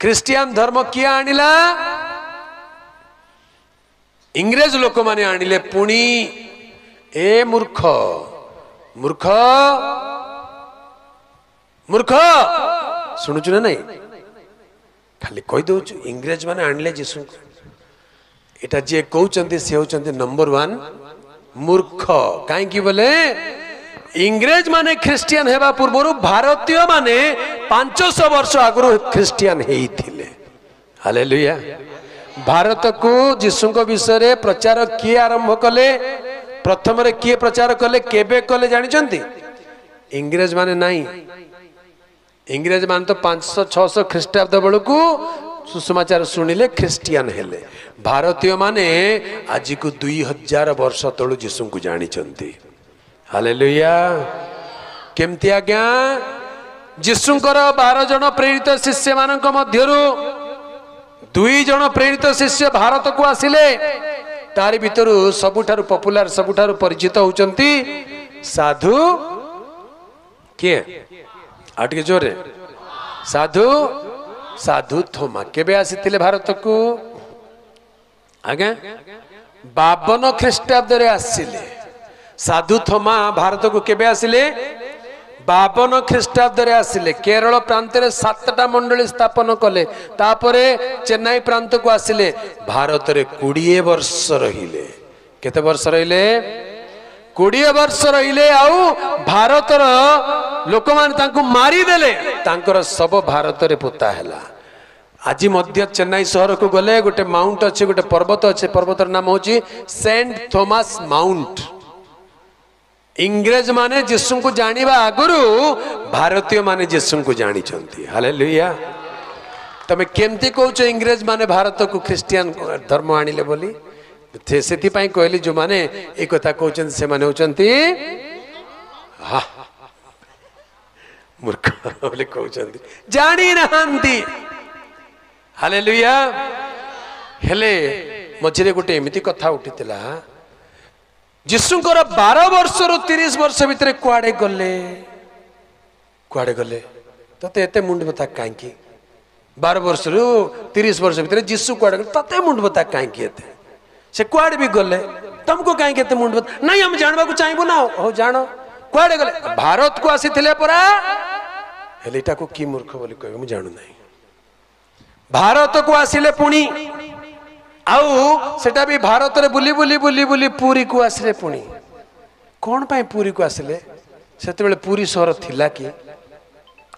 Christian धर्म किए आनिला इंग्रेज लोक माने आनिले पुणी ए मूर्ख मूर्ख मूर्ख शुणुचु ना नहीं खाली कही दौ इंग्रेज माने आनिले जीसु एटा जे कहउचंती से होचंती नंबर 1 मूर्ख काई बोले इंग्रेज माने ख्रिस्टियान हेबा पूर्व भारतीय माने 500 वर्ष आगु ख्रिस्टियान हेइथिले हालेलुया। भारत को जीसु को विषय प्रचार किए आरंभ कले प्रथम रे किए प्रचार कले केबे कले जानिचंती इंग्रेज माने नहीं इंग्रेज मान तो 500-600 ख्रीष्टाब्द बेलू सुसमाचार शुणिले ख्रिस्टियान हेले भारतीय माने आज को 2000 वर्ष तलू जीसु को जानिचंती हालेलुया। केमती आज्ञा जीसुंकर 12 जन प्रेरित शिष्य मानक मध्यरु 2 जन प्रेरित शिष्य भारत को आसिले तारि भितरु सबुठारु पॉपुलर सबुठारु परिचित होचंती साधु के आटके जोरे साधु साधु थोमा केबे आसीथिले भारत को आगे 52 ख्रीष्टाब्द रे आसिले साधु थोमा भारत को केबे आसिले 52 ख्रीष्टाब्द रे आसिले केरल प्रांत रे 7टा मंडली स्थापन कले तापरे चेन्नई प्रांत को आसिले भारत रे 20 वर्ष रहिले केते वर्ष रहिले 20 वर्ष रहिले आउ भारत रो लोक मान तांको मारी देले तांकर सब भारत रे पोता हैला आज मध्य चेन्नई शहर को गले गोटे माउंट अच्छे गोटे पर्वत अच्छे पर्वतर नाम होची सेंट थॉमस माउंट इंग्रेज माने जीसु को जानिबा आगुरु भारतीय माने जीसु को जानी चंती हालेलुया। तमे केमती कहउछ इंग्रेज माने भारत को ख्रिस्टियन धर्म आनिले बोली सेति पई कहली जो माने ए कथा कहउछन से माने होचंती हा मूर्ख बोले कहउछंती जानी नहंती हालेलुया। हेले मझिरे गोटे एमिति कथा उठितला जीसुंकर 12 वर्ष रु 30 वर्ष भितर कुआडे गले तते एते मुंड बता कांकी 12 वर्ष रु 30 वर्ष भितर जीसु कुआडे गले तते मुंड बता कांकी एते से कुआडे भी गले तुमको कांकी एते मुंड बता नहीं हम जानबा को चाहबो ना हो जानो कुआडे गले भारत को आसीथिले परा हेलेटा को की मूर्ख बोली कहबे मु जानु नहीं भारत को आसिले पुणी आउ सेटा भी भारत रे बुली बुली बुली बुली पुरी को आसिले पुणी कौन पाए पुरी को आसिले सेते बेले पुरी शहर थिला कि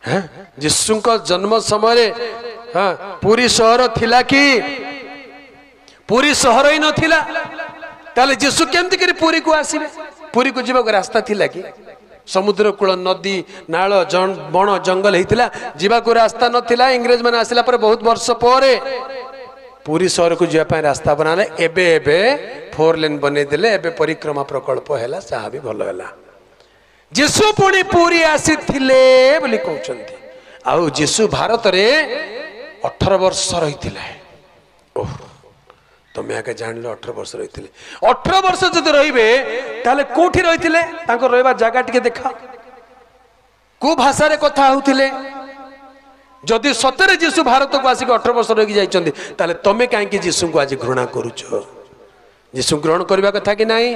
हैं जीसु को जन्म समय रे हां पुरी शहर थिला कि पुरी शहर ही न थिला ताले जीसु केमति करी पुरी को आसीबे पुरी को जीवा को रास्ता थिला कि समुद्र कूल नदी नाल बण जंगल हेतिला जीवा को रास्ता नथिला इंग्रेज माने आसिला पर बहुत वर्ष परे पूरी शहर को जीवा पाए रास्ता बनाले एबे एबे 4 लेन बने देले एबे परिक्रमा प्रकल्प हैला साहा भी भलो हैला जीसु पुणी पूरी आसीथिले बोली कहउचंती आउ जीसु भारत रे 18 वर्ष रहिथिले ओह तमे आके जानले 18 वर्ष रहिथिले 18 वर्ष जदि रहिबे ताले कोठी रहिथिले तांको रहबा जागा टिके देखा को भाषा रे कथा होउथिले जदि सतरे जीसु भारत को आसिक 18 वर्ष रही जाइछन्ती ताले तमे काहे जीसु को आज घृणा करूछ जीसु ग्रहण करबा कथा कि नहीं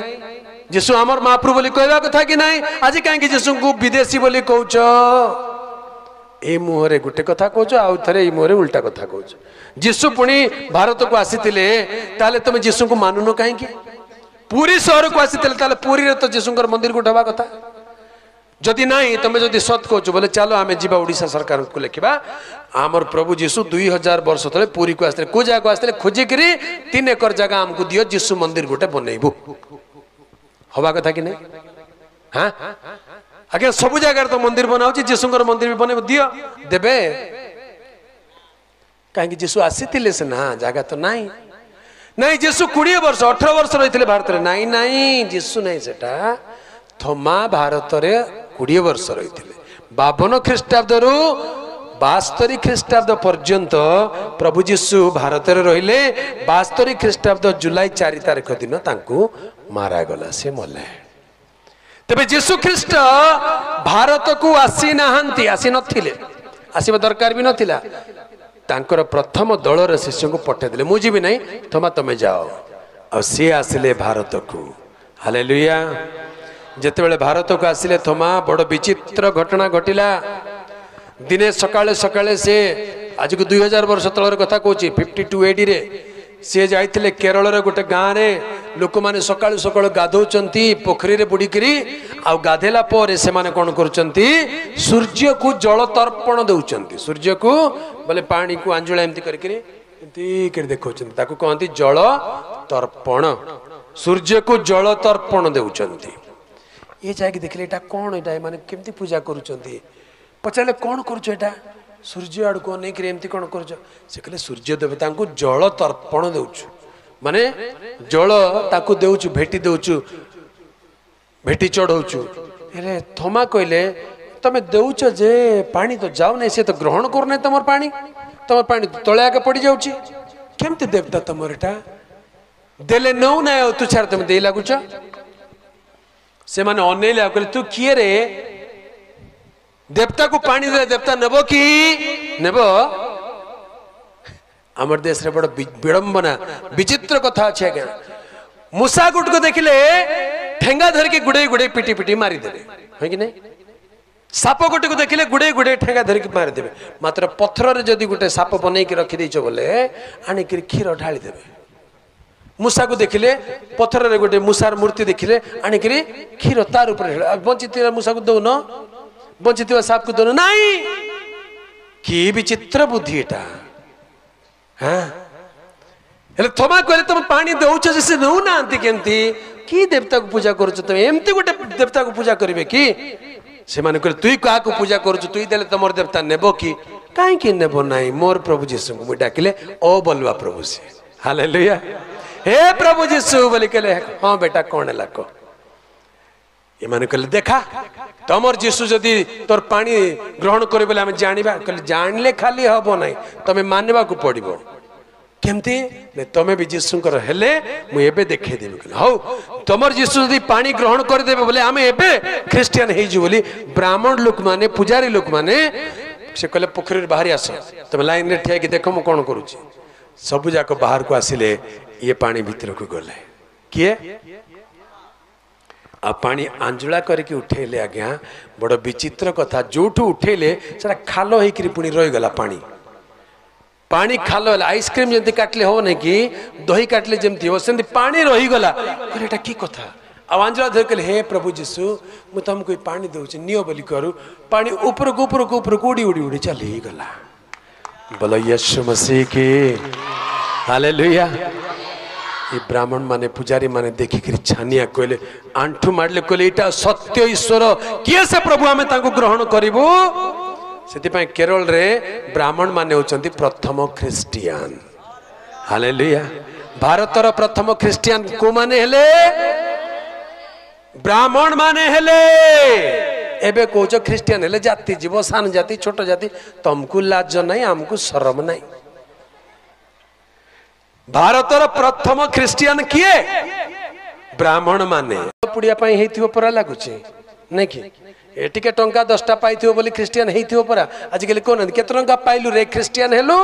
जीसु हमर महाप्रभु बोली कहबा कथा कि नहीं आज काहे जीसु को विदेशी बोली कहउछ ए मुहरे गुटे कथा कहउछ आउ थरे ए मुहरे उल्टा कथा कहउछ जीसु पुणी भारत को आसीथिले ताले तमे जीसु को मानुनो काहे कि पूरी शहर को आसीथिले ताले पूरी रे तो जीसुंकर मंदिर को ढबा कथा जदि नहीं तुम जदि सत कहूँ बोले चलो आम जीवा ओडिशा सरकार को लिखा आमर प्रभु जीसु 2000 वर्ष तले पूरी को आसते को जगह आसते खोजिकी 3 एकर जगह आमको दियो जीसु मंदिर गोटे बनइबू हवा कथा कि नहीं हाँ आगे सब जगह तो मंदिर बनाऊ जीसुंकर मंदिर भी बनइब दियो देबे कहीं जीसु आसी से ना जगह तो नहीं नहीं जीसु 20 वर्ष 18 वर्ष रही भारत में नहीं नहीं जीसु नहीं सेटा थोमा भारत रे 20 वर्ष रही 52 ख्रीष्टाब्द रु 72 ख्रीष्टाब्द पर्यंत प्रभु जीसु भारत रे रहिले 72 ख्रीष्टाब्द जुलाई 4 तारिख दिन तांको मारा गला से मले तबे जीसु ख्रीष्ट भारत को आसी नहांती आसी नथिले आसीबा दरकार भी नथिला तांकर प्रथम दलर शिष्य को पठेदेले मुझे भी नहीं थोमा तमें जाओ और सी आसिले भारत को हालेलुया जेतेबेले भारत को आसिले थोमा बड़ विचित्र घटना घटिला दिने सकाळे सकाळे से आज को 2000 वर्ष तलर कथा कहूँ 52 AD रे सी जाइथिले केरल रे गोटे गाँव रे लोक माने सकाळु सकाळु गाधौचंती पोखरी रे बुड़ीकरी आ गाधेला पर से माने कोन करचंती सूर्य को जल तर्पण दउचंती सूर्य को बोले पानी को आंजुला एमती करकरी एमती कर देखौचंती ताको कहंती जल तर्पण सूर्य को जल तर्पण दउचंती ये जाके देखले एटा कोन एटा माने केमती पूजा करूचंती पचाले कोन करूछ एटा सूर्य आड़ को नहीं कि एमती कौन कर कहले सूर्य देवता को जल तर्पण देउछु माने जल ताकू देउछु भेटी देउछु भेटी चढ़ौछु अरे थोमा कहले तमे देउछ जे पानी तो जाऊ नहीं से तो ग्रहण कर नहीं तमर पानी तले आगे पड़ जाउछि केमती देवता तमर एटा देले नौ ना तू छाड़ तमे दे लागुछ से माने अनेले कहले तू किए रे देवता को पानी दे देवता नेबो कि नेबो आमर देश रे बड़ विडंबना विचित्र कथा अच्छे क्या मूसा गुट को देखिले ठेंगा धर के गुड़े गुड़े पिटी पिटी मारी देवे है कि नहीं साप गोटे को देखिले गुड़े गुड़े ठेंगा धर के मारी देवे मात्र पत्थर रे जदी गुटे साप बनै के रखि दैछ बोले आनी के खीर ढाली देवे मूसा को देखिले पत्थर रे गुटे मूसार मूर्ति देखिले आनी के खीर तार ऊपर बंचित मूसा को दो न बंचित साप को दोनों नहीं कि विचित्र बुद्धि एटा हाँ हेले थोमा कहले तुम पानी दउछ जैसे नौ ना आंती केमती की देवता को पूजा करूछ तुम एमती गोटे देवता को पूजा करिवे कि से माने कहले तुई का को पूजा करूछ तुई देले तमर देवता नेबो कि काहे कि नेबो नाही मोर प्रभु यीशु को डाकिले ओ बोलवा प्रभु से हालेलुया हे प्रभु यीशु बोली कहले हां बेटा कोन लाको ये माने कहले देखा तमर जीशु जदि तोर पानी ग्रहण करे बोले हमें जानिबा कहले जानले खाली हबो नाही तमे मानबा को पड़िबो केमती ने तमे भी जीशुंकर हेले मु एबे देखे देबे कहले हौ तमर जीशु जदि पानी ग्रहण कर देबे बोले हमें एबे क्रिश्चियन हेइ जु बोली ब्राह्मण लोक माने पुजारी लोक माने से कहले पोखरी बाहर आस तमे लाइन रे ठिया कि देखो मु कोन करूची सब जाक बाहर को आसिले ये पानी भीतर को गले किए आ पानी आंजुला करके उठेले आज्ञा बड़ विचित्र कथा जोठू उठेले सारा खाल होइकरी पुणी रही गला पानी पानी खाल आइसक्रीम जमती काटले हो नहीं कि दही काटले जमती हो सेमती पानी रही गला कहले एटा की कथा आ आंजुला धर कहले हे प्रभु यीशु मु तुमको पानी दउछि नियो बोली करू पानी ऊपर को उड़ी उड़ी उड़ी चली गला बोलो यीशु मसीह की हालेलुया ये ब्राह्मण माने पुजारी माने देखिक छानिया कहले आंठू मारले कहले इटा सत्य ईश्वर किए से प्रभु आमे ताको ग्रहण करिवो सेति पय केरल रे ब्राह्मण माने होचंती प्रथम ख्रिस्टियन हालेलुया भारतर प्रथम ख्रिस्टियन को माने हेले ब्राह्मण माने हेले एबे कोच ख्रिस्टियन हेले जाति जीव सान जाति छोट जाति तुमको लाज नहीं हमको शरम नहीं भारतर प्रथम ख्रिस्टियन किए ब्राह्मण माने पुड़िया पाई हेइथियो परा लागुचे नहीं कि ए टिके टंका 10टा पाइथियो बोली ख्रिस्टियन हेइथियो परा आज केले कोन केते टंका पाइलु रे ख्रिस्टियन हेलो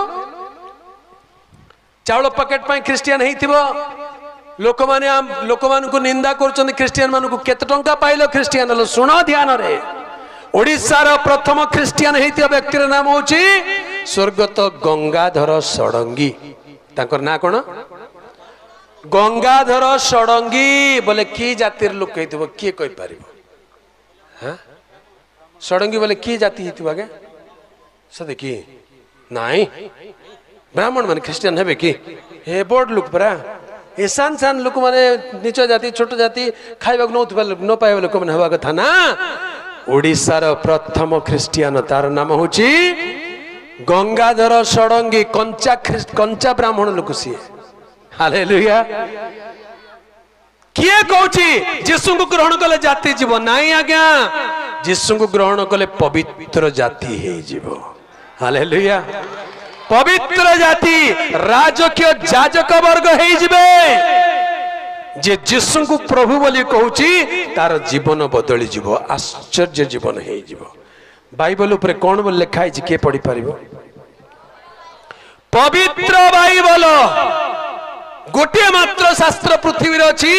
चावल पैकेट पाई ख्रिस्टियन हेइथिबो लोक मान को निंदा करछन ख्रिस्टियन मान को केते टंका पाइलो ख्रिस्टियन हेलो सुनो ध्यान रे ओडिसा रो प्रथम ख्रिस्टियन हेइथियो व्यक्तिर नाम होची स्वर्गत गंगाधर षडंगी तांकर ना कोन गंगाधर षडंगी बोले की जातिर लोक हेतिबो की कहि पारिबो हां षडंगी बोले की जाति हेतिबो आगे सदे की नाही ब्राह्मण माने ख्रिस्टियन हेबे की हे बोर्ड लोक परा ए सान सान लोक माने नीच जाति छोट जाति खाइबा न पाइबा लोक माने हवा कथा ना ओडिसा रो प्रथम ख्रिस्टियन तार नाम होची गंगाधर षडंगी कंचा ब्राह्मण लोक सी हालेलुया किए कहूची जीशु को ग्रहण कले जाति जीव नाई आज्ञा जीशु को ग्रहण कले पवित्र जाति हे जीव हालेलुया पवित्र जाति राजकीय जाजक वर्ग हे जिबे जे जीशु को प्रभु बोली कहूची तार जीवन बदली जीव आश्चर्य जीवन हे जीव बाइबल ऊपर कौन बोल लिखा है के पढ़ी पारिबो पवित्र बाइबल गोटे मात्र शास्त्र पृथ्वी अच्छी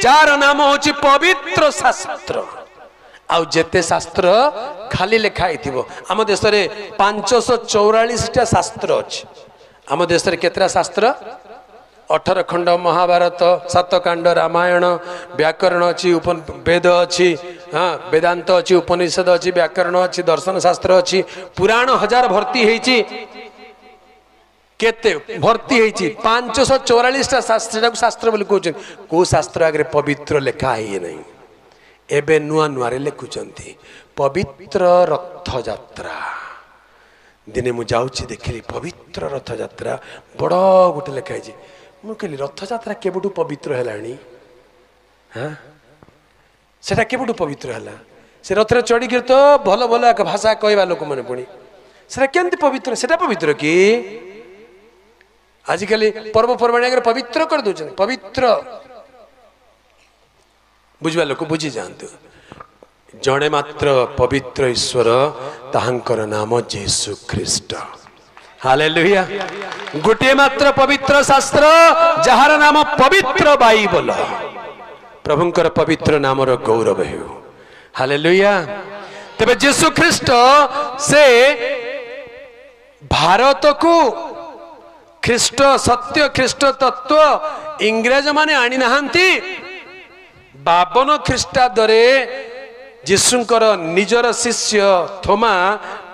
जार नाम होची पवित्र शास्त्र। आउ जेते शास्त्र खाली लिखाई थिबो आम देश रे 544 शास्त्र अच्छी। आम देश रे केतरा शास्त्र 18 खंड महाभारत 7 कांड रामायण व्याकरण अच्छी वेद अच्छी हाँ वेदांत अच्छी उपनिषद अच्छी व्याकरण अच्छी दर्शन शास्त्र अच्छी पुराण 1000 भर्ती हेची केते भर्ती हेची 544 शास्त्र शास्त्र बोली कहउछन को शास्त्र आगे पवित्र लेखा है नहीं एबे नुआ नुआ रे लिखुचंती पवित्र रथ यात्रा दिने मु जाउची देखली पवित्र रथ यात्रा बड़ गोटे लेखा है मु कहली रथ यात्रा केबुटू पवित्र हेलानी हाँ सेटा केबुटू पवित्र हैला से रथ रे चढ़ी तो भल भल भाषा कहवा लोक माने पुणी सेटा केमती पवित्र सेटा पवित्र कि आजिकल पर्वपर्वाणी आगे पवित्र कर दौरान पवित्र बुझा लोक बुझी जातु जड़े मात्र पवित्र ईश्वर ताहांकर नाम यीशु ख्रीष्ट हालेलुया गोटे मात्र पवित्र शास्त्र जहार नाम पवित्र बाइबल प्रभुंकर पवित्र नाम गौरव हो हालेलुया तेबे यीशु ख्रीष्ट से भारत को ख्रीष्ट सत्य ख्रीष्ट तत्व इंग्रेज माने आनी नहांती 52 ख्रीष्टाब्दरे यीशुंकर निजर शिष्य थोमा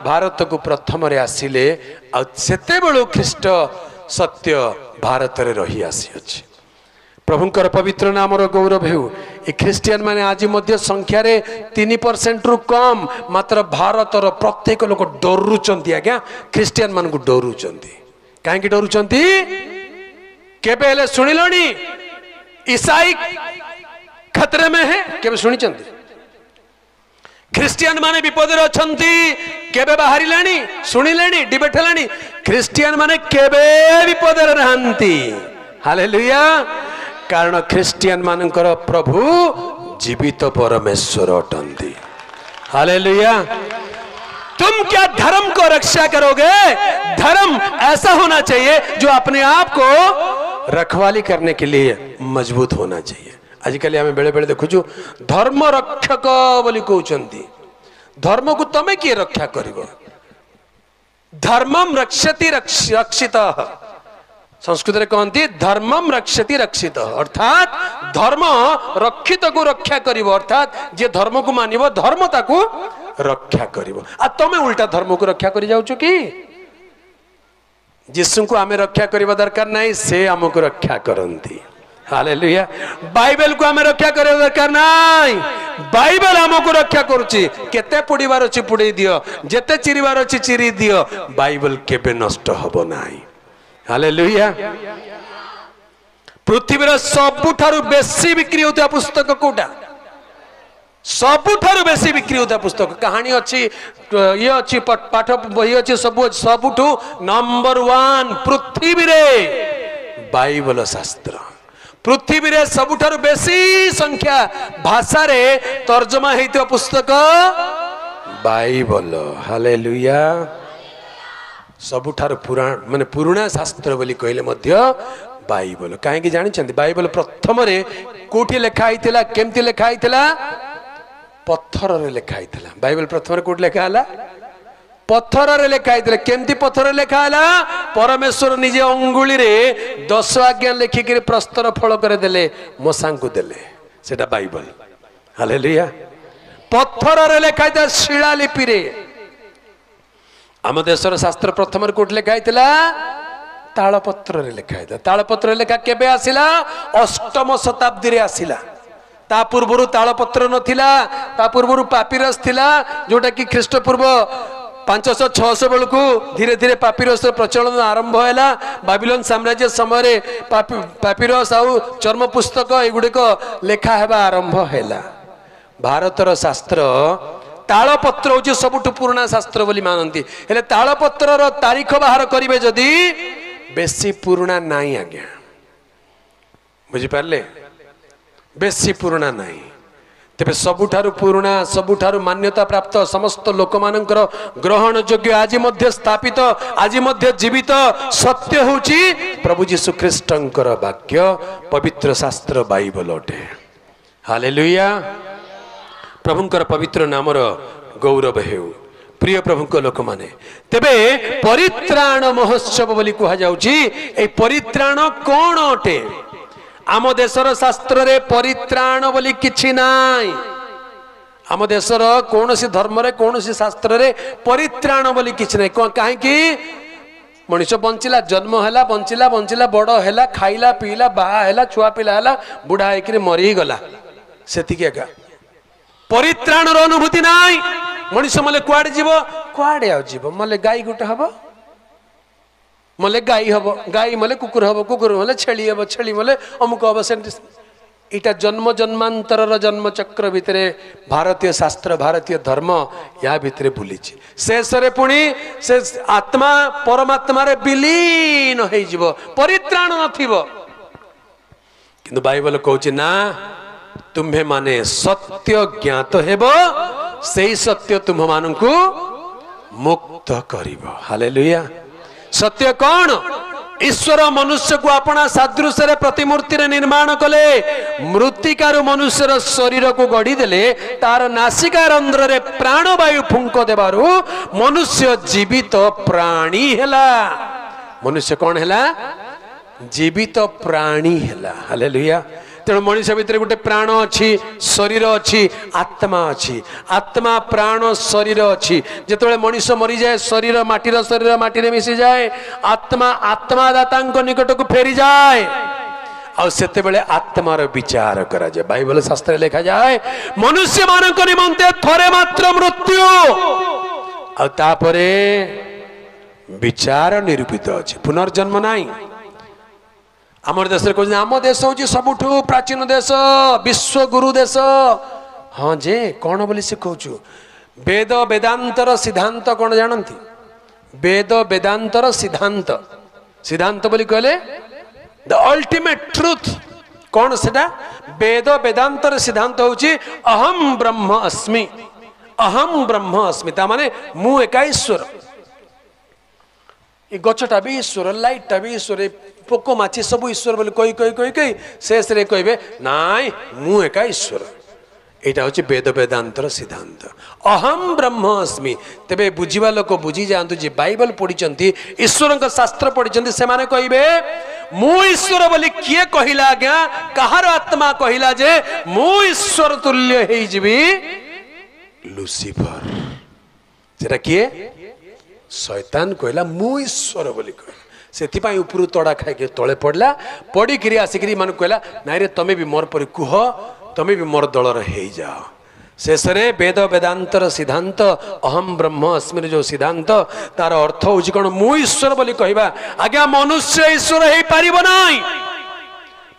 भारत को प्रथम रे आसिले आ सेते बेलु ख्रीष्ट सत्य भारत रे रही आसी अछि प्रभुंकर पवित्र नाम गौरव हो ए ख्रिस्टियन माने आज मध्य संख्या रे 3% रु कम मात्र भारत रो प्रत्येक लोक डरुचंती आज्ञा ख्रिस्टियन मान को डरुचंती कहीं डरुचंती केबे हेले सुनिलनी ईसाई खतरे में है केबे सुनिचंती ख्रिस्टियन माने विपद रे अछंती केबे बाहरी लानी सुनिलेनी डिबेट हेलानी ख्रिस्टियन माने केबे विपद रे रहंती हालेलुया कारण ख्रिस्टियन मानकर प्रभु जीवित परमेश्वर अटंती हालेलुया तुम क्या धर्म को रक्षा करोगे धर्म ऐसा होना चाहिए जो अपने आप को रखवाली करने के लिए मजबूत होना चाहिए आजिकल आम बेले बेले देखु धर्म रक्षक बोली कहउचंती धर्म को तमे किए रक्षा करिवो धर्मम रक्षति रक्षितः संस्कृत रे कहती धर्मम रक्षति रक्षित अर्थात धर्म रक्षित को रक्षा करिवो अर्थात जे धर्म को मानिवो धर्म ताकू रक्षा करिवो आ तमे उल्टा धर्म को रक्षा करि जाउछु कि यीशु को आमे रक्षा करिवा दरकार नाही से हमको रक्षा करंती हालेलुया बाइबल को आमे रक्षा करिवा दरकार नाही बाइबल हमको रक्षा करूची केते पुडीबार अछि पुडी दियो जेते चिरिबार अछि चिरी दियो बाइबल केबे नष्ट हबो नाही हालेलुया पृथ्वीर सबुठारु बेसी बिक्री होता पुस्तक कोटा सबुठारु बेसी बिक्री होता पुस्तक कहानी अच्छी ये अच्छी पाठ बही अच्छी सबुठू नंबर 1 पृथ्वी रे बाइबल शास्त्र पृथ्वी रे सबुठारु बेसी संख्या भाषा रे तर्जमा हेतो पुस्तक बाइबल हालेलुया सबुठार पुराण माने पुराना शास्त्र बोली कहले मध्य बाइबल कहीं जानी बाइबल प्रथम रे कोठी लेखा आइतिला केमती लेखा आइतिला पत्थर रे लेखा आइतिला बाइबल प्रथम रे कोठी लेखा हला पत्थर रे लेखा आइतिला केमती पत्थर रे लेखा हला परमेश्वर निजे अंगुली रे 10 आज्ञा लेखि के प्रस्तर फल करे देले मोसा को देले सेटा बाइबल हालेलुया पत्थर रे लेखा आइतिला शिलालिपि रे आम देशर शास्त्र प्रथम कोट लिखाई तालपत्र लिखाई तालपत्र लेखा केबे आसिला 8म शताब्दी रे आसिला ता पूर्वरु तालपत्र नथिला ता पूर्वरु पापिरस थिला जोटा कि ख्रीष्टपूर्व 500-600 बेलू धीरे धीरे पापिरस प्रचलन आरंभ हैला बाबिलोन साम्राज्य समय रे पापिरस आउ चर्म पुस्तक एगुड़िक लेखा हेबा आरंभ हैला भारतर शास्त्र तालपत्र हूँ सबुठ पुराना शास्त्र बोली मानती हेले तालपत्र तारीख बाहर करेंगे जदि बेसी पुराना नहीं आज्ञा बुझिपारे बेसी पुराना नहीं तेरे सबुठारु पुराणा सबुठारु मान्यता प्राप्त समस्त लोक मानकर ग्रहण योग्य आज मध्य स्थापित आज मध्य जीवित सत्य होची प्रभु जीशु ख्रीष्टंकर वाक्य पवित्र शास्त्र बाइबल अटे। हालेलुया। प्रभुंकर पवित्र नामर गौरव हेउ। प्रिय प्रभुक लोक माने तेबे परित्राण महोत्सव बोली कहा जाउची। ए परित्राण कोन अटे? आम देशर शास्त्र रे परित्राण बोली किछि नाई। आम देशर कौन सी धर्म रे कौन सी शास्त्र रे परित्राण बोली किछि नाई। कहीं कि मनुष्य बंचिला जन्म हैला बंचिला बंचिला बड़ हैला खाइला पीला बाहा हैला छुआ पिला हैला बुढ़ा होकर मरी गला सेतिक एका परित्राण रो अनुभूति नाई। मनुष्य मले कुआडे जीव कुआडे आ जीव मले गाई गुटे हबो मले गाई हम गाई मले कुकुर हम कुकुर मले छेली हम छेली मले अमुक हम से इटा जन्म जन्मांतर जन्म चक्र भितर भारतीय शास्त्र भारतीय धर्म या भितर बुली शेष पुणी से आत्मा परमात्मा रे विलीन हो जीव परित्राण नथिबो। किंतु बाइबल कहूची ना तुम्हें माने सत्य ज्ञात हेबो सेही सत्य तुम मानकु मुक्त करिवो। हालेलुया। सत्य कौन? ईश्वर मनुष्य को अपना सादृश्य रे प्रतिमूर्ति रे निर्माण कले मृत्तिकारु मनुष्यर शरीर को गढ़ी देले तार नासिका रंध्र रे प्राणवायु फुंक देबारु मनुष्य जीवित प्राणी हेला। मनुष्य कौन हेला? जीवित प्राणी हेला। हालेलुया। तेणु मनुष्य भितर गोटे प्राण अच्छी शरीर अच्छी आत्मा अच्छी आत्मा प्राण शरीर अच्छी जिते मनुष्य मरी जाए शरीर माटी मिसी जाए आत्मा आत्मादाता निकट को फेरी जाए आते बेले आत्मार विचार करा जाए। बाइबल शास्त्र लिखा जाए मनुष्य मान निमंते थरे मात्र मृत्यु आतापरे विचार निरूपित अच्छे पुनर्जन्म नाई। आमर देश आम देश हूँ सबुठू प्राचीन देश विश्व गुरु देश। हाँ जे कौन बोली शिखौचु वेद वेदांतर सिद्धांत कौन जानती? वेद वेदांतर सिद्धांत सिद्धांत बोली कहले द अल्टीमेट ट्रुथ कौन सेटा? वेद वेदांतर सिद्धांत होची अहम ब्रह्म अस्मि अहम ब्रह्म अस्मि ता माने मु एका ईश्वर। ये गछटा भी ईश्वर लाइटा भी ईश्वर पोको माछी सब ईश्वर बोली कही कही कही कही शेष रे कहबे नाई मु एका ईश्वर। एटा होची वेद वेदांतर सिद्धांत अहम ब्रह्म अस्मि। तेबे बुझीवा लोक बुझी जांतु जे बाइबल पढ़िचंती ईश्वर का शास्त्र पढ़िचंती से माने कहबे मु ईश्वर बोली किए कहिला आज्ञा कहार आत्मा कहिला जे मु ईश्वर तुल्य हेई जिबी? लूसीफर जेटा किए शैतान कहला मु ईश्वर बोली कह से उपरू तड़ा खाई तले पड़ला पड़ी आसिक मान कहला नाई रे तमें भी मोर पर कुह तमें भी मोर दलर हो जाओ। शेष वेद वेदांतर सिद्धांत अहम ब्रह्म अस्मि जो सिद्धांत तार अर्थ हूँ कौन मु ईश्वर बोली कहवा आज्ञा मनुष्य ईश्वर हो पारिबो नाही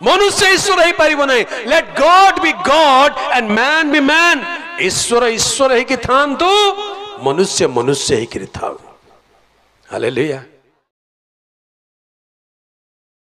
मनुष्य ईश्वर हो पारिबो नाही। Let God be God and man be man. ईश्वर ईश्वर ही थांतु मनुष्य मनुष्य ही थाऊ। हालेलुया।